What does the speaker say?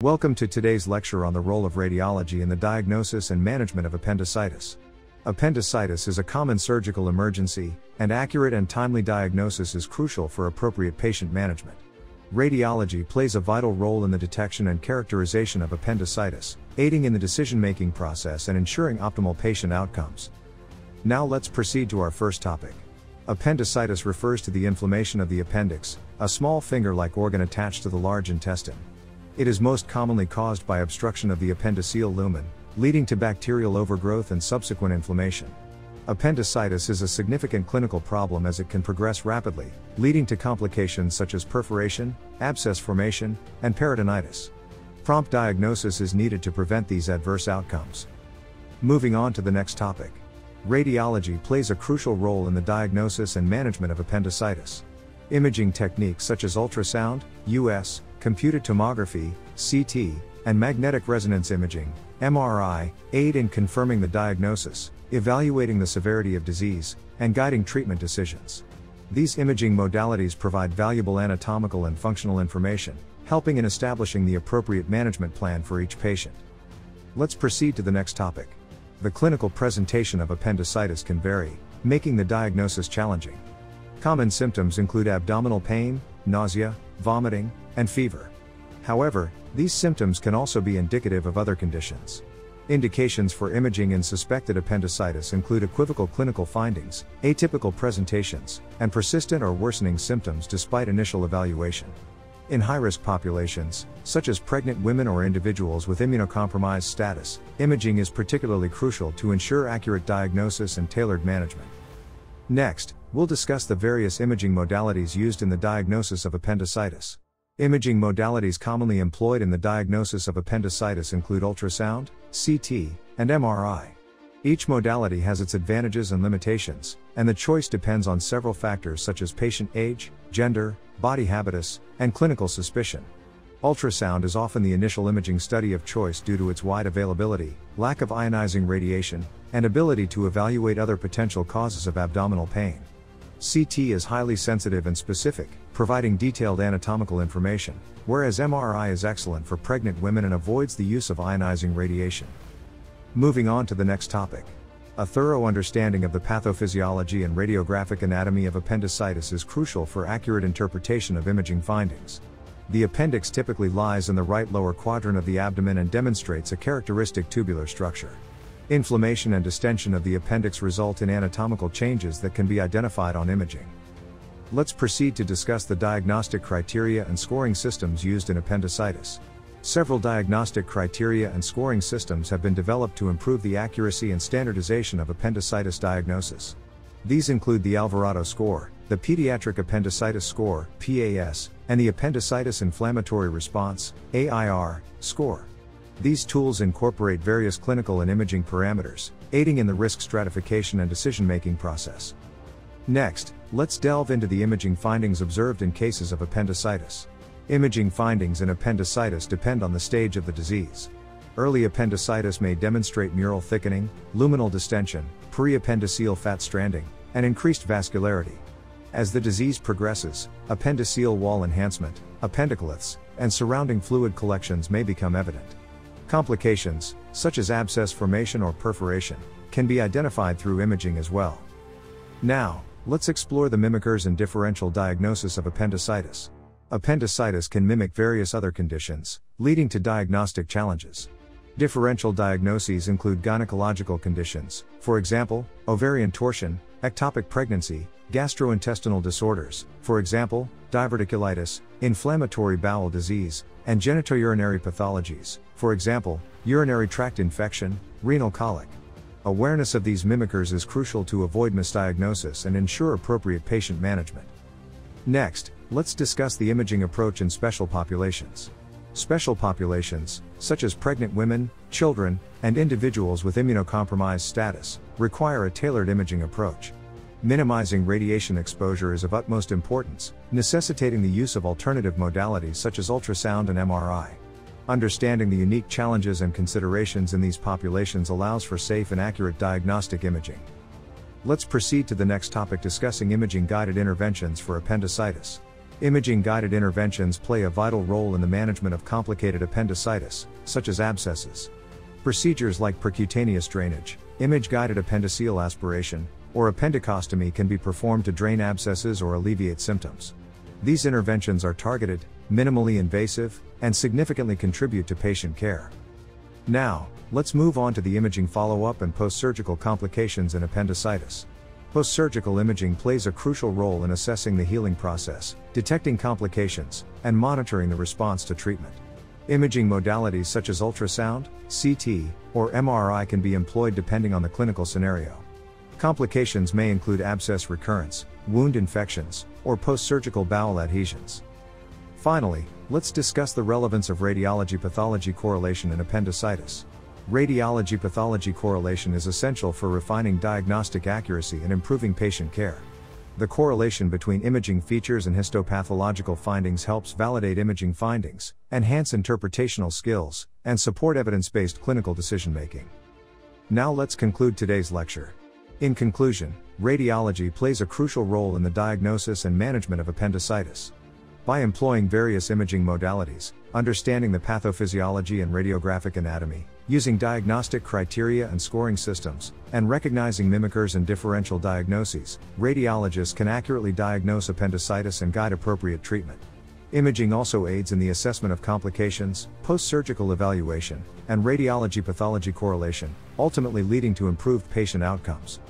Welcome to today's lecture on the role of radiology in the diagnosis and management of appendicitis. Appendicitis is a common surgical emergency, and accurate and timely diagnosis is crucial for appropriate patient management. Radiology plays a vital role in the detection and characterization of appendicitis, aiding in the decision-making process and ensuring optimal patient outcomes. Now let's proceed to our first topic. Appendicitis refers to the inflammation of the appendix, a small finger-like organ attached to the large intestine. It is most commonly caused by obstruction of the appendiceal lumen, leading to bacterial overgrowth and subsequent inflammation. Appendicitis is a significant clinical problem as it can progress rapidly, leading to complications such as perforation, abscess formation, and peritonitis. Prompt diagnosis is needed to prevent these adverse outcomes. Moving on to the next topic. Radiology plays a crucial role in the diagnosis and management of appendicitis. Imaging techniques such as ultrasound, US, computed tomography, CT, and magnetic resonance imaging, MRI, aid in confirming the diagnosis, evaluating the severity of disease, and guiding treatment decisions. These imaging modalities provide valuable anatomical and functional information, helping in establishing the appropriate management plan for each patient. Let's proceed to the next topic. The clinical presentation of appendicitis can vary, making the diagnosis challenging. Common symptoms include abdominal pain, nausea, vomiting, and fever. However, these symptoms can also be indicative of other conditions. Indications for imaging in suspected appendicitis include equivocal clinical findings, atypical presentations, and persistent or worsening symptoms despite initial evaluation. In high-risk populations, such as pregnant women or individuals with immunocompromised status, imaging is particularly crucial to ensure accurate diagnosis and tailored management. Next, we'll discuss the various imaging modalities used in the diagnosis of appendicitis. Imaging modalities commonly employed in the diagnosis of appendicitis include ultrasound, CT, and MRI. Each modality has its advantages and limitations, and the choice depends on several factors such as patient age, gender, body habitus, and clinical suspicion. Ultrasound is often the initial imaging study of choice due to its wide availability, lack of ionizing radiation, and ability to evaluate other potential causes of abdominal pain. CT is highly sensitive and specific, providing detailed anatomical information, whereas MRI is excellent for pregnant women and avoids the use of ionizing radiation. Moving on to the next topic. A thorough understanding of the pathophysiology and radiographic anatomy of appendicitis is crucial for accurate interpretation of imaging findings. The appendix typically lies in the right lower quadrant of the abdomen and demonstrates a characteristic tubular structure. Inflammation and distension of the appendix result in anatomical changes that can be identified on imaging. Let's proceed to discuss the diagnostic criteria and scoring systems used in appendicitis. Several diagnostic criteria and scoring systems have been developed to improve the accuracy and standardization of appendicitis diagnosis. These include the Alvarado score, the Pediatric Appendicitis Score, PAS, and the Appendicitis Inflammatory Response, AIR, score. These tools incorporate various clinical and imaging parameters, aiding in the risk stratification and decision-making process. Next, let's delve into the imaging findings observed in cases of appendicitis. Imaging findings in appendicitis depend on the stage of the disease. Early appendicitis may demonstrate mural thickening, luminal distension, periappendiceal fat stranding, and increased vascularity. As the disease progresses, appendiceal wall enhancement, appendicoliths, and surrounding fluid collections may become evident. Complications, such as abscess formation or perforation, can be identified through imaging as well. Now, let's explore the mimickers and differential diagnosis of appendicitis. Appendicitis can mimic various other conditions, leading to diagnostic challenges. Differential diagnoses include gynecological conditions, for example, ovarian torsion, ectopic pregnancy, gastrointestinal disorders, for example, diverticulitis, inflammatory bowel disease, and genitourinary pathologies, for example, urinary tract infection, renal colic. Awareness of these mimickers is crucial to avoid misdiagnosis and ensure appropriate patient management. Next, let's discuss the imaging approach in special populations. Special populations, such as pregnant women, children, and individuals with immunocompromised status, require a tailored imaging approach. Minimizing radiation exposure is of utmost importance, necessitating the use of alternative modalities such as ultrasound and MRI. Understanding the unique challenges and considerations in these populations allows for safe and accurate diagnostic imaging. Let's proceed to the next topic discussing imaging-guided interventions for appendicitis. Imaging-guided interventions play a vital role in the management of complicated appendicitis, such as abscesses. Procedures like percutaneous drainage, image-guided appendiceal aspiration, or appendicostomy can be performed to drain abscesses or alleviate symptoms. These interventions are targeted, minimally invasive, and significantly contribute to patient care. Now, let's move on to the imaging follow-up and post-surgical complications in appendicitis. Post-surgical imaging plays a crucial role in assessing the healing process, detecting complications, and monitoring the response to treatment. Imaging modalities such as ultrasound, CT, or MRI can be employed depending on the clinical scenario. Complications may include abscess recurrence, wound infections, or post-surgical bowel adhesions. Finally, let's discuss the relevance of radiology pathology correlation in appendicitis. Radiology pathology correlation is essential for refining diagnostic accuracy and improving patient care. The correlation between imaging features and histopathological findings helps validate imaging findings, enhance interpretational skills, and support evidence-based clinical decision-making. Now let's conclude today's lecture. In conclusion, radiology plays a crucial role in the diagnosis and management of appendicitis. By employing various imaging modalities, understanding the pathophysiology and radiographic anatomy, using diagnostic criteria and scoring systems, and recognizing mimickers and differential diagnoses, radiologists can accurately diagnose appendicitis and guide appropriate treatment. Imaging also aids in the assessment of complications, post-surgical evaluation, and radiology pathology correlation, ultimately leading to improved patient outcomes.